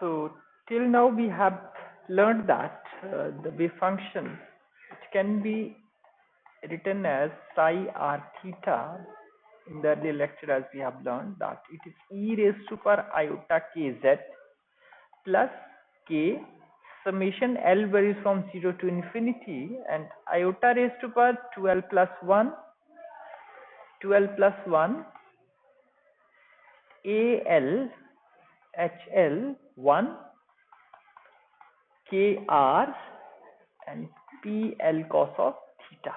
So till now we have learned that the wave function, it can be written as psi r theta. In the earlier lecture, as we have learned, that it is e raised to power iota kz plus k summation L varies from 0 to infinity, and iota raised to power 2L plus 1 AL HL 1 KR and PL cos of theta.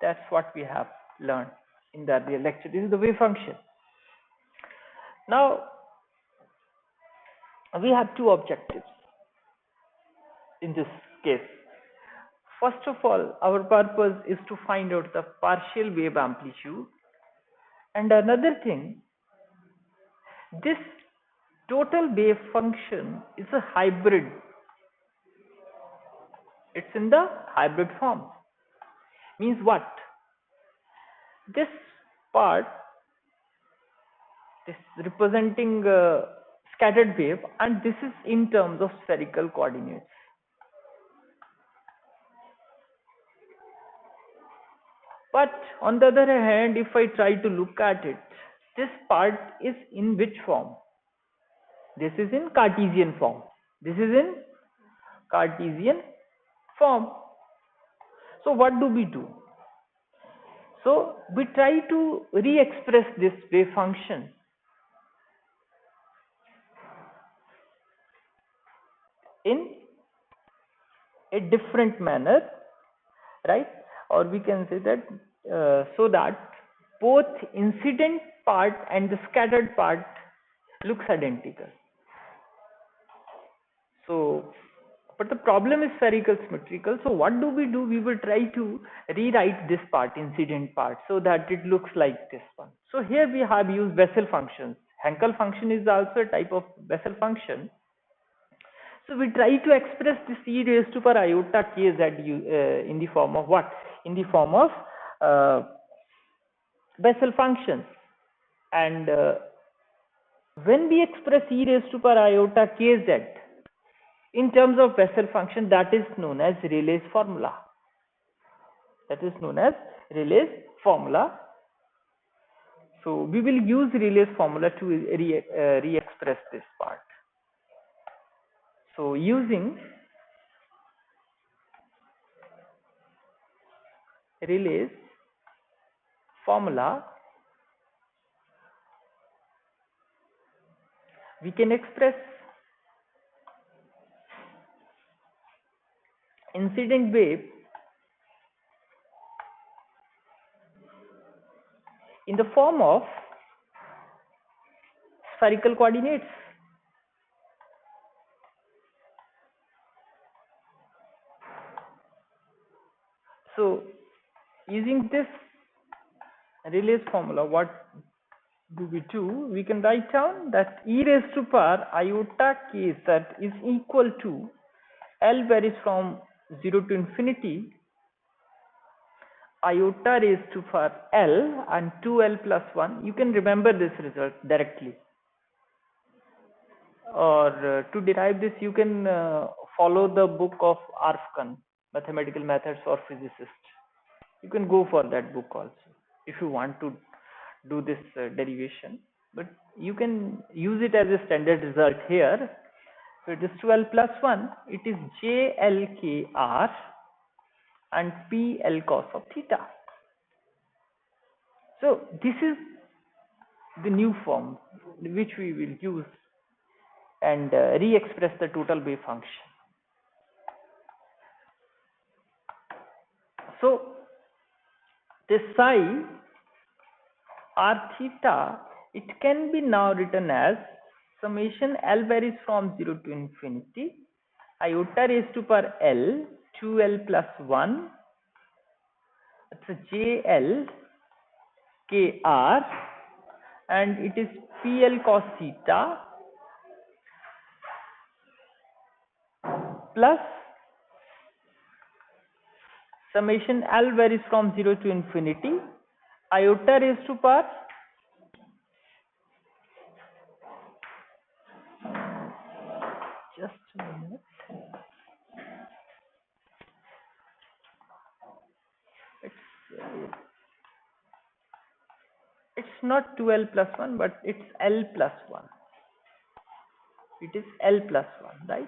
That's what we have learned in the earlier lecture. This is the wave function. Now we have two objectives in this case. First of all, our purpose is to find out the partial wave amplitude, and another thing, this total wave function is a hybrid. It's in the hybrid form. Means what? This part, this representing scattered wave, and this is in terms of spherical coordinates. But on the other hand, if I try to look at it, this part is in which form? This is in Cartesian form. This is in Cartesian form. So what do we do? So we try to re-express this wave function in a different manner, right? Or we can say that so that both incident part and the scattered part looks identical. So, but the problem is spherical symmetrical. So what do? We will try to rewrite this part, incident part, so that it looks like this one. So here we have used Bessel functions. Hankel function is also a type of Bessel function. So we try to express this e raised to power iota kz in the form of what? In the form of Bessel functions. And when we express e raised to power iota kz in terms of Bessel function, that is known as Rayleigh's formula. That is known as Rayleigh's formula. So we will use Rayleigh's formula to re-express this part. So using Rayleigh's formula, we can express incident wave in the form of spherical coordinates. So using this Rayleigh's formula, what do? We can write down that e raised to power iota kz is equal to L varies from 0 to infinity, iota raised to power L and 2L plus 1. You can remember this result directly. Or to derive this, you can follow the book of Arfkan, Mathematical Methods for Physicists. You can go for that book also if you want to do this derivation. But you can use it as a standard result here. So it is 12 plus 1. It is JLKR and PL cos of theta. So this is the new form which we will use and re-express the total wave function. So this psi r theta, it can be now written as summation L varies from 0 to infinity, iota raised to power L, 2L plus 1, it's a JL KR, and it is PL cos theta plus summation L varies from 0 to infinity, iota raised to power Just a minute. It's not 2L plus 1, but it's L plus 1. It is L plus 1, right?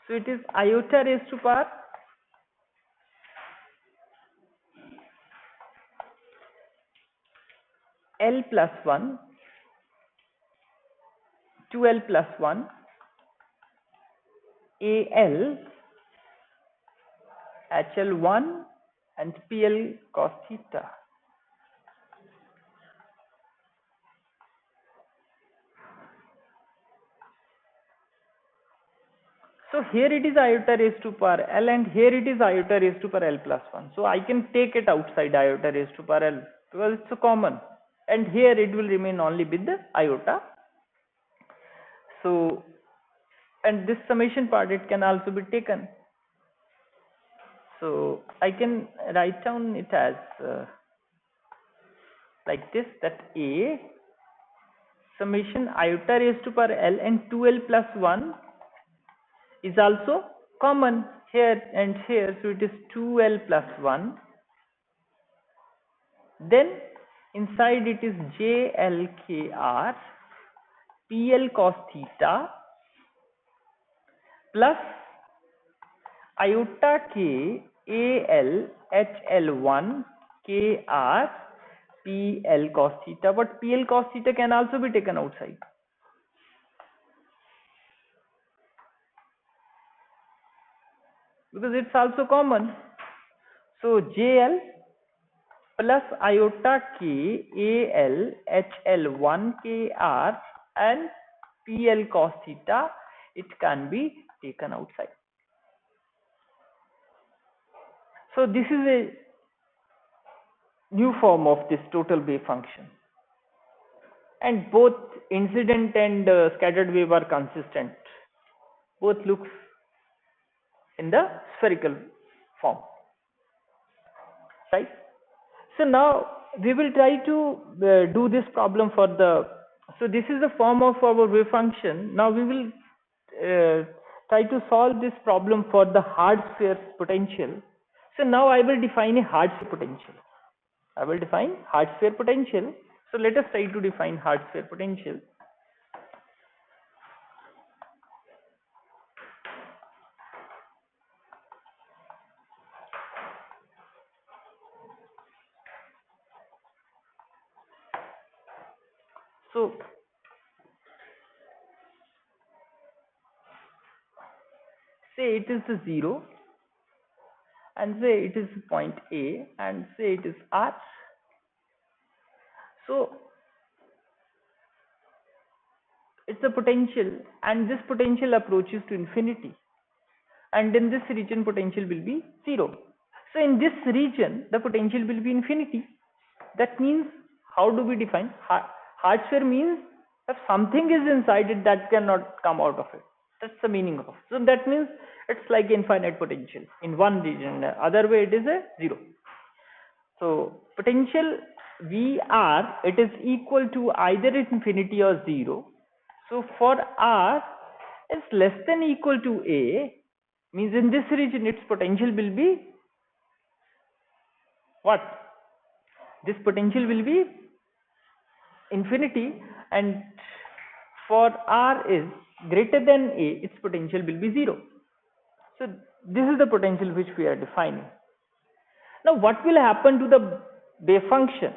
So it is iota raised to power L plus 1, 2L plus 1, AL, HL1 and PL cos theta. So here it is iota raised to power L and here it is iota raised to power L plus 1. So I can take it outside iota raised to power L because it's a common, and here it will remain only with the iota. So, and this summation part, it can also be taken. So I can write down it as like this, that A summation iota raised to power L and 2L plus 1 is also common here and here, so it is 2L plus 1. Then inside it is JLKR PL cos theta plus iota K AL HL1 KR PL cos theta, but PL cos theta can also be taken outside because it's also common. So JL plus iota K AL HL1 KR and PL cos theta, it can be taken outside. So this is a new form of this total wave function, and both incident and scattered wave are consistent. Both looks in the spherical form, right? So now we will try to do this problem for the, so this is the form of our wave function. Now we will try to solve this problem for the hard sphere potential. So now I will define a hard sphere potential. I will define hard sphere potential. So let us try to define hard sphere potential. So say it is the 0 and say it is point A and say it is R. So it's a potential and this potential approaches to infinity, and in this region potential will be 0. So in this region the potential will be infinity. That means, how do we define hard sphere? Means if something is inside it that cannot come out of it, that's the meaning of. So that means it's like infinite potential in one region, other way it is a 0. So potential VR, it is equal to either infinity or 0. So for R is less than equal to A, means in this region its potential will be what? This potential will be infinity, and for R is greater than A, its potential will be 0. So this is the potential which we are defining. Now what will happen to the wave function?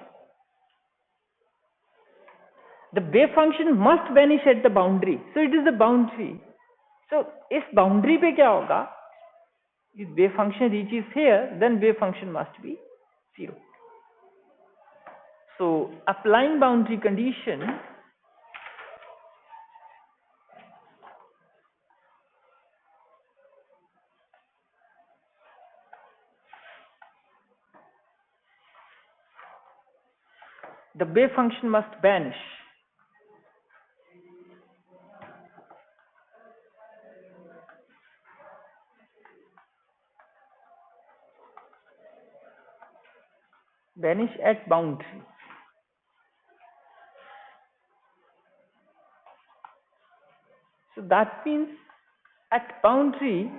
The wave function must vanish at the boundary. So it is the boundary. So if boundary पे क्या होगा? If wave function reaches here, then wave function must be 0. So applying boundary condition, the wave function must vanish. Vanish at boundary. So that means at boundary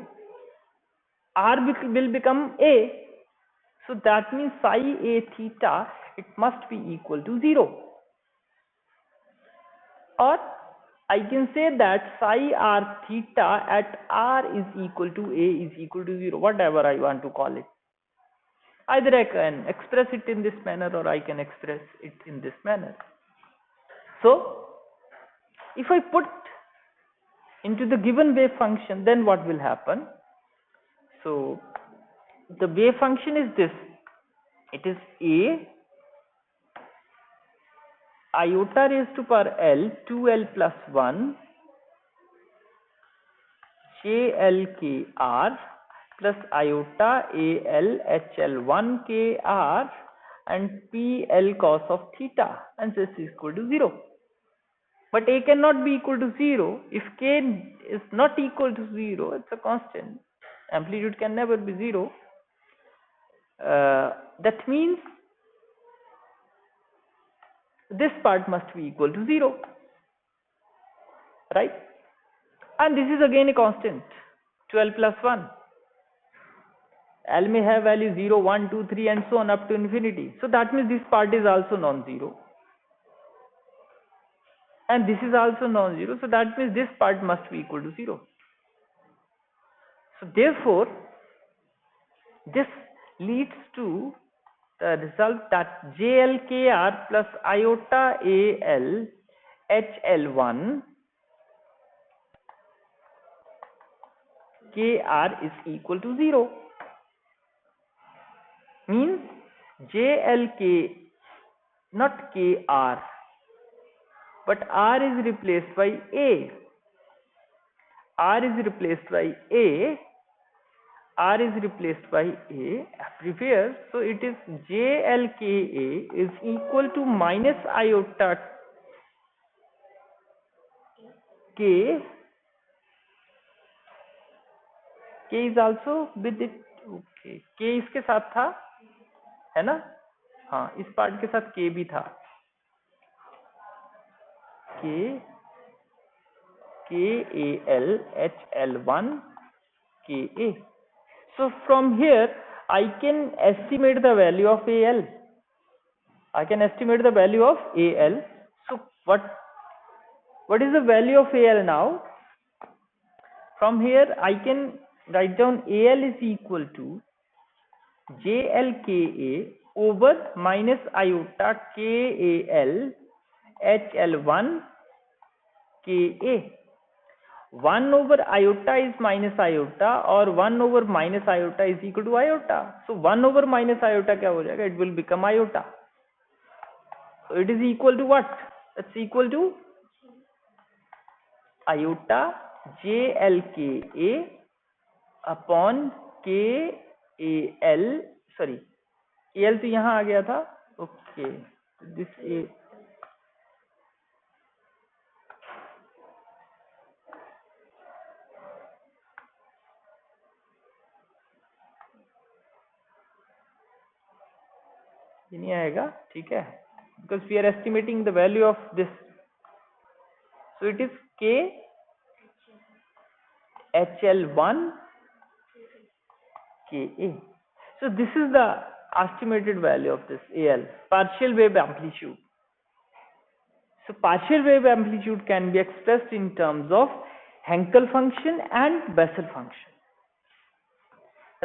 r will become a. So that means psi a theta, it must be equal to 0. Or I can say that psi r theta at r is equal to a is equal to 0, whatever I want to call it. Either I can express it in this manner or I can express it in this manner. So if I put into the given wave function, then what will happen? So the wave function is this. It is a iota raised to power L 2L plus 1 JLKR plus iota AL HL1 KR and PL cos of theta, and this is equal to 0. But A cannot be equal to 0. If K is not equal to 0, it's a constant. Amplitude can never be 0. That means this part must be equal to 0, right? And this is again a constant, 12 plus 1. L may have value 0, 1, 2, 3 and so on up to infinity. So that means this part is also non-zero. And this is also non-zero. So that means this part must be equal to 0. So therefore, this leads to the result that JLKR plus iota AL HL1 KR is equal to 0. Means JLK, not KR, but R is replaced by A. R is replaced by A. R is replaced by A everywhere. So it is JLKA is equal to minus iota K. K is also with it. Okay. K इसके साथ था, है ना? हाँ, इस part के साथ K भी था. K KAL HL1 KA. So from here I can estimate the value of AL. I can estimate the value of AL. So what is the value of AL now? From here I can write down AL is equal to JLKA over minus iota KAL HL1 KA. 1 over iota is minus iota, or 1 over minus iota is equal to iota. So 1 over minus iota क्या हो जाएगा? It will become iota. So it is equal to what? It's equal to iota JLKA upon KAL. Sorry, KL तो यहाँ आ गया था. Okay, this A. ये नहीं आएगा, ठीक है? Because we are estimating the value of this. So it is K HL1 KA. So this is the estimated value of this AL, partial wave amplitude. So partial wave amplitude can be expressed in terms of Hankel function and Bessel function,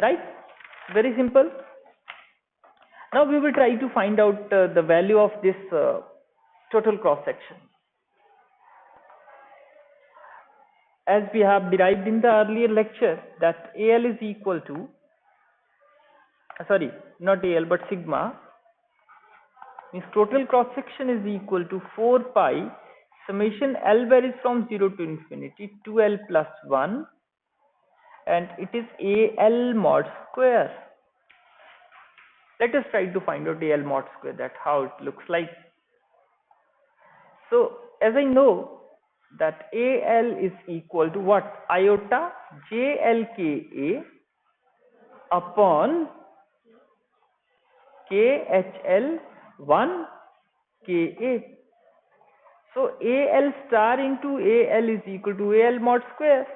right? Very simple. Now we will try to find out the value of this total cross section. As we have derived in the earlier lecture that AL is equal to, sorry, not AL but sigma, means total cross section is equal to 4 pi summation L varies from 0 to infinity 2L plus 1, and it is AL mod square. Let us try to find out AL mod square, that how it looks like. So as I know that AL is equal to what? Iota JLKA upon KHL1 KA. So AL star into AL is equal to AL mod square.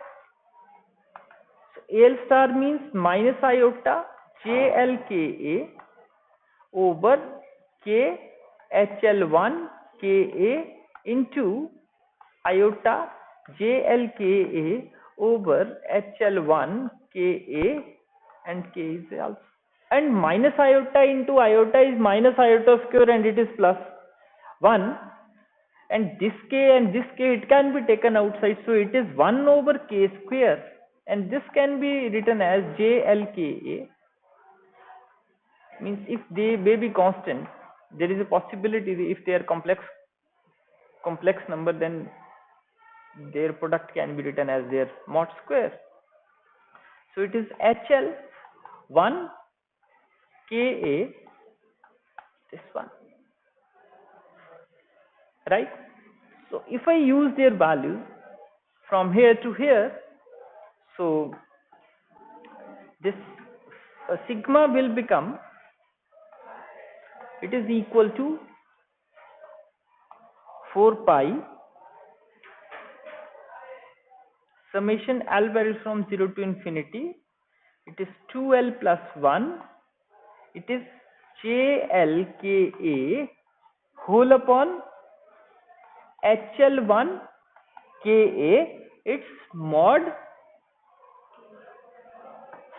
So AL star means minus iota JLKA over K HL1 KA into iota JLKA over HL1 KA, and K is also, and minus iota into iota is minus iota square and it is plus 1, and this K and this K, it can be taken outside, so it is 1 over K square, and this can be written as JLKA. Means if they may be constant, there is a possibility that if they are complex number, then their product can be written as their mod square. So it is HL1 KA, this one, right? So if I use their values from here to here, so this sigma will become, it is equal to 4 pi summation L varies from 0 to infinity, it is 2L plus 1, it is JLKA whole upon HL1 KA, its mod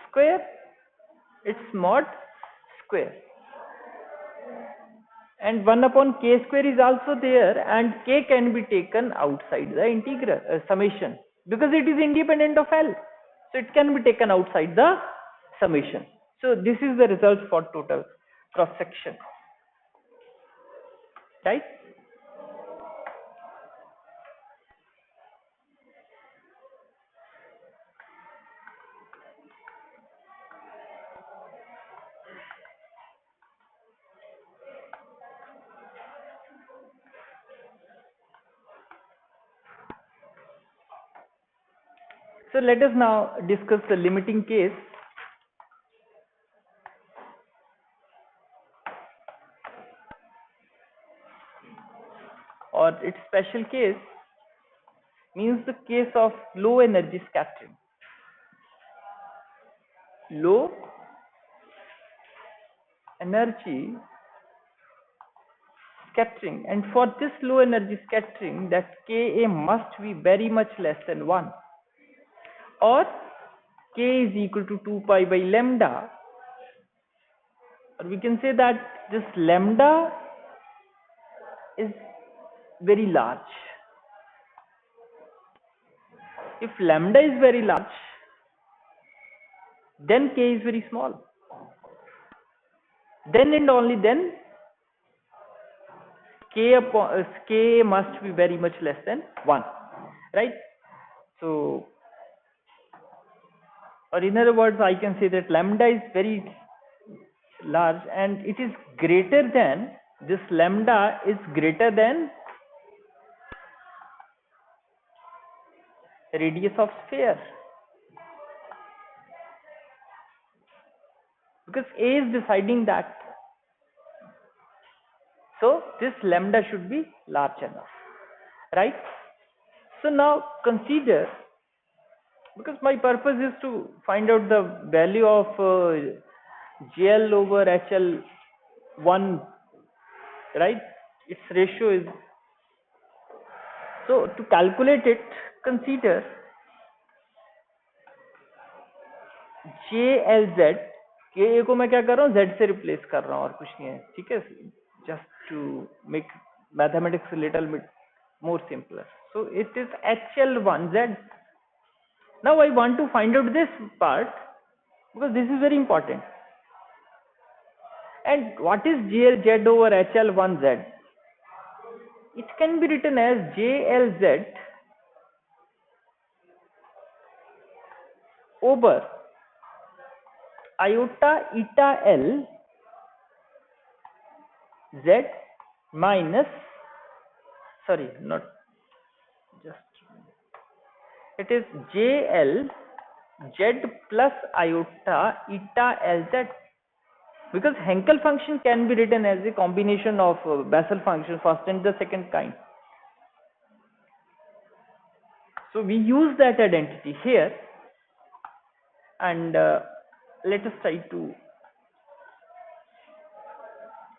square, and 1 upon K square is also there, and K can be taken outside the integral summation because it is independent of L, so it can be taken outside the summation. So this is the result for total cross section, right? So let us now discuss the limiting case. Or its special case means the case of low energy scattering. Low energy scattering, and for this low energy scattering, that Ka must be very much less than 1, or K is equal to 2 pi by lambda, or we can say that this lambda is very large. If lambda is very large, then K is very small. Then and only then K must be very much less than 1, right? So, or in other words, I can say that lambda is very large, and it is greater than, this lambda is greater than radius of sphere, because A is deciding that. So this lambda should be large enough, right? So now consider, because my purpose is to find out the value of GL over HL1, right? Its ratio is, so to calculate it, consider JLZ, के को मैं क्या कर रहा हूँ, Z से replace कर रहा हूँ और कुछ नहीं है, ठीक है, just to make mathematics a little bit more simpler. So it is HL1Z. Now I want to find out this part because this is very important. And what is JLZ over HL1Z? It can be written as JLZ over iota eta L Z minus, sorry, not just, it is JL Z plus iota eta LZ, because Henkel function can be written as a combination of Bessel function first and the second kind. So we use that identity here, and let us try to,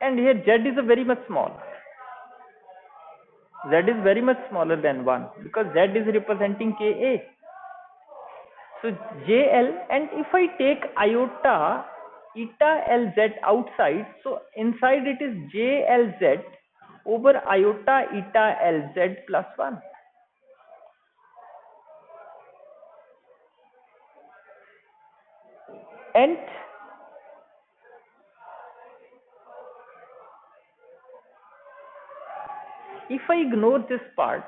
and here z is a very much small, z is very much smaller than 1 because z is representing ka. So jl, and if I take iota eta lz outside, so inside it is jlz over iota eta lz plus 1. And if I ignore this part,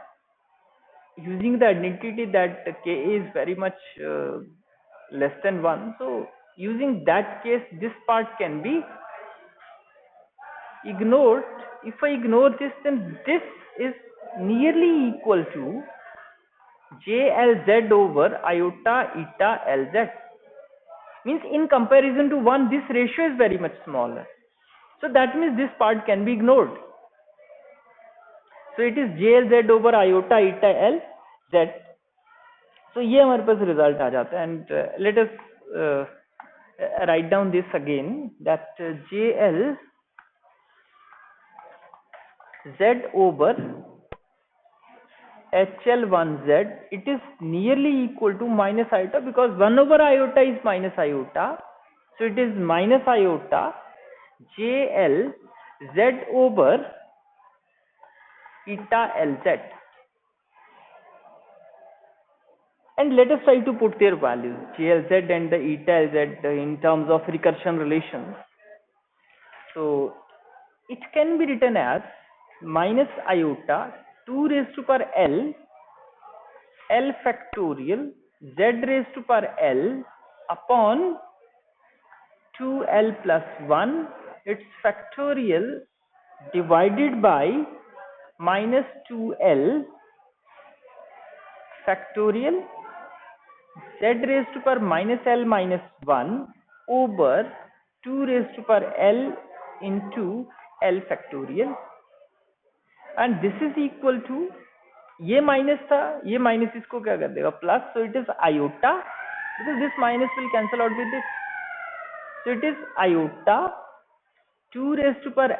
using the identity that k is very much less than 1, so using that case this part can be ignored. If I ignore this, then this is nearly equal to jlz over iota eta lz. Means in comparison to 1, this ratio is very much smaller. So that means this part can be ignored. So it is jlz over iota eta lz. So ये हमारे पास result आ जाता है, and let us write down this again, that jl z over hl1z, it is nearly equal to minus iota, because 1 over iota is minus iota, so it is minus iota jl z over eta lz. And let us try to put their values, jlz and the eta lz, in terms of recursion relations. So it can be written as minus iota 2 raised to power l factorial z raised to power l upon 2l plus 1, its factorial, divided by minus 2l factorial z raised to power minus l minus 1 over 2 raised to power l into l factorial, and this is equal to, ये minus था, ये minus इसको क्या कर देगा, plus, so it is iota, because this minus will cancel out with this, so it is iota 2 raised to power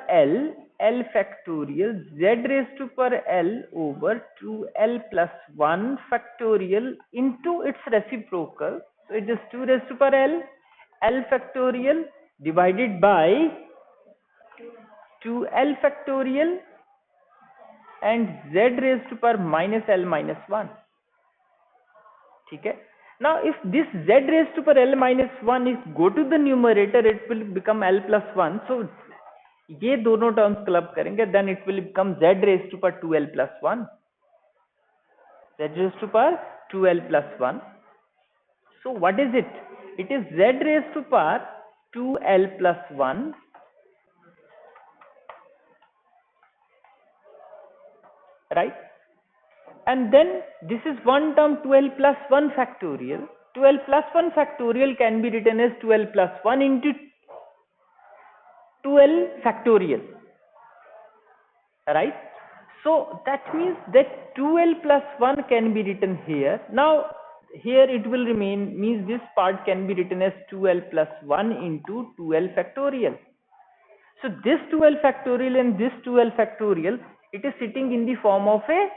l factorial z raised to power l over 2l plus 1 factorial into its reciprocal, so it is 2 raised to power l factorial divided by 2l factorial and z raised to power minus l minus 1. ठीक है. Now if this z raised to power l minus 1 is go to the numerator, it will become l plus 1. So ये दोनों terms club करेंगे, then it will become z raised to power 2l plus 1. Z raised to power 2l plus 1. So what is it? It is z raised to power 2l plus 1 right, and then this is one term 2l plus 1 factorial. 2l plus 1 factorial can be written as 2l plus 1 into 2l factorial, right? So that means that 2l plus 1 can be written here. Now here it will remain, means this part can be written as 2l plus 1 into 2l factorial. So this 2l factorial and this 2l factorial, it is sitting in the form of a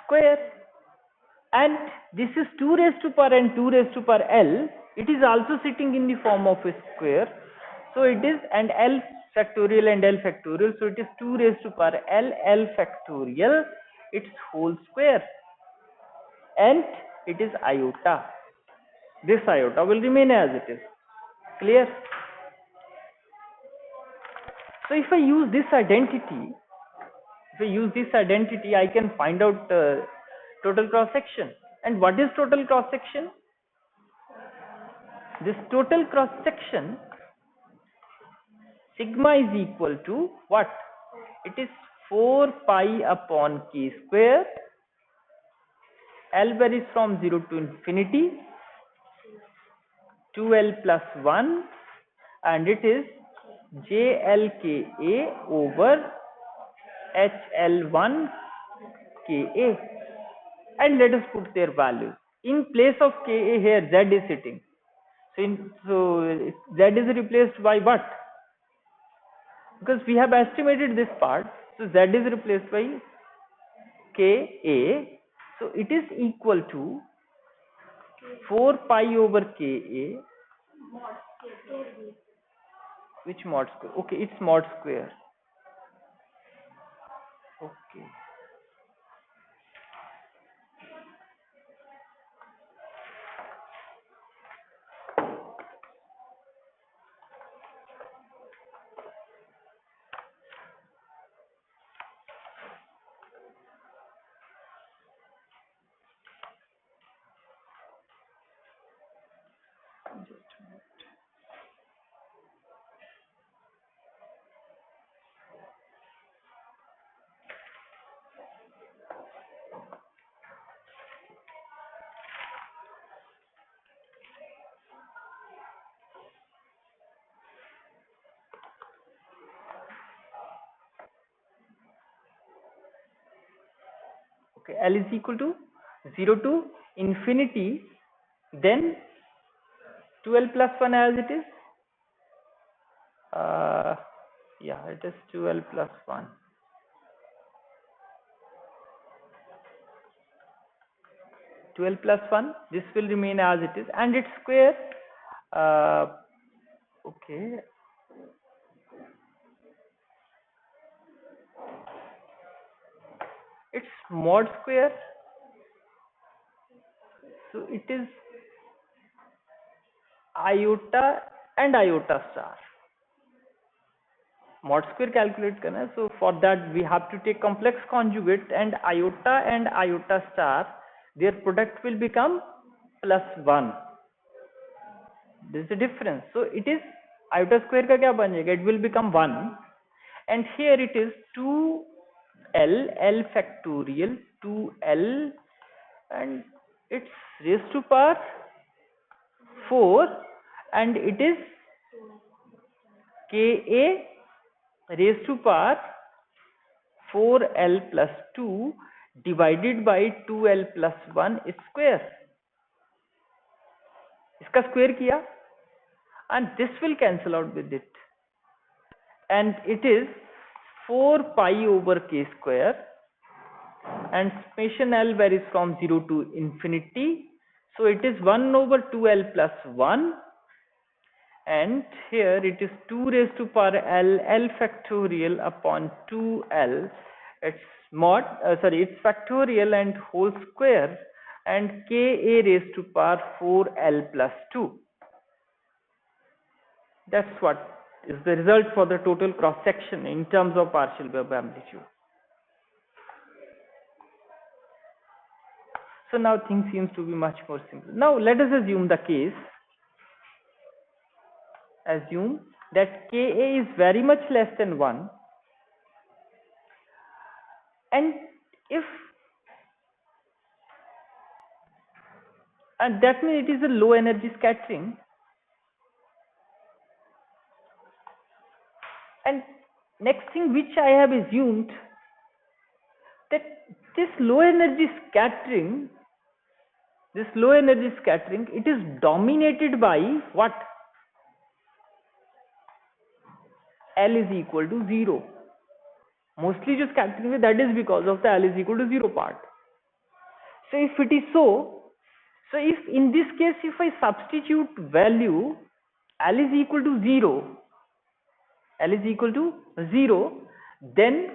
square, and this is 2 raised to power and 2 raised to power l, it is also sitting in the form of a square. So it is, and l factorial and l factorial, so it is 2 raised to power l factorial, its whole square, and it is iota. This iota will remain as it is. Clear? So if I use this identity, I can find out total cross section. And what is total cross section? This total cross section, sigma is equal to what? It is 4 pi upon k square. L varies from 0 to infinity, 2l plus 1, and it is JLKA over HL1 KA. and let us put their values. In place of Ka here, Z is sitting. So Z is replaced by what? Because we have estimated this part, so Z is replaced by Ka. So it is equal to 4 pi over Ka. Which mod square? Okay, it's mod square. Okay. Okay, L is equal to 0 to infinity, then 2L plus 1 as it is. Yeah, it is 2L plus 1. 2L plus 1, this will remain as it is, and its square. Okay. It's mod square. So it is iota and iota star. Mod square calculate करना है, so for that we have to take complex conjugate, and iota star, their product will become plus 1. This is the difference. So it is iota square का क्या बन जाएगा? It will become 1, and here it is 2L, L factorial, 2L, and it's raised to power 4, and it is Ka raised to power 4L plus 2 divided by 2L plus 1 square. इसका square किया, and this will cancel out with it, and it is 4 pi over K square, and summation L varies from 0 to infinity, so it is 1 over 2L plus 1, and here it is 2 raised to power L factorial upon 2L. It's it's factorial and whole square, and Ka raised to power 4L plus 2. That's what is the result for the total cross section in terms of partial wave amplitude. So now things seems to be much more simple. Now let us assume the case. Assume that Ka is very much less than 1, and that means it is a low energy scattering, and next thing which I have assumed, that this low energy scattering, it is dominated by what? L is equal to 0. Mostly जो scattering है, that is because of the L is equal to 0 part. So if it is so if in this case if I substitute value L is equal to 0, then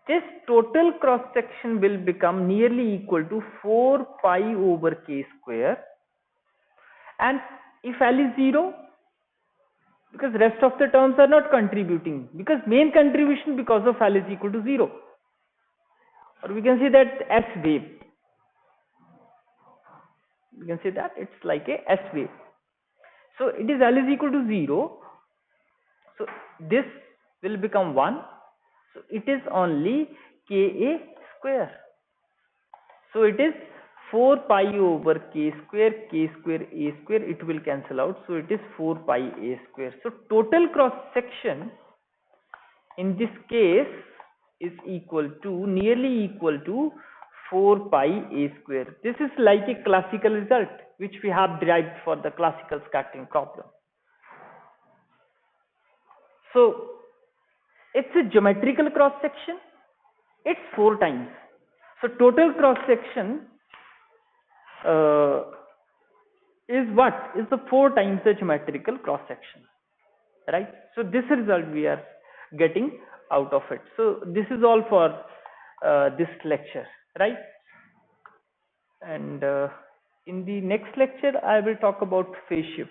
this total cross section will become nearly equal to 4 pi over K square, and if L is 0, because rest of the terms are not contributing, because main contribution because of L is equal to 0, or we can say that S wave, we can say that it's like a S wave. So it is L is equal to 0, so this will become 1, so it is only Ka square, so it is 4 pi over K square A square, it will cancel out, so it is 4 pi A square. So total cross section in this case is nearly equal to 4 pi a square. This is like a classical result which we have derived for the classical scattering problem. So it's a geometrical cross section. It's 4 times. So total cross section uh, is what? Is the 4 times the geometrical cross section, right? So this result we are getting out of it. So this is all for this lecture, right? And in the next lecture I will talk about phase shift.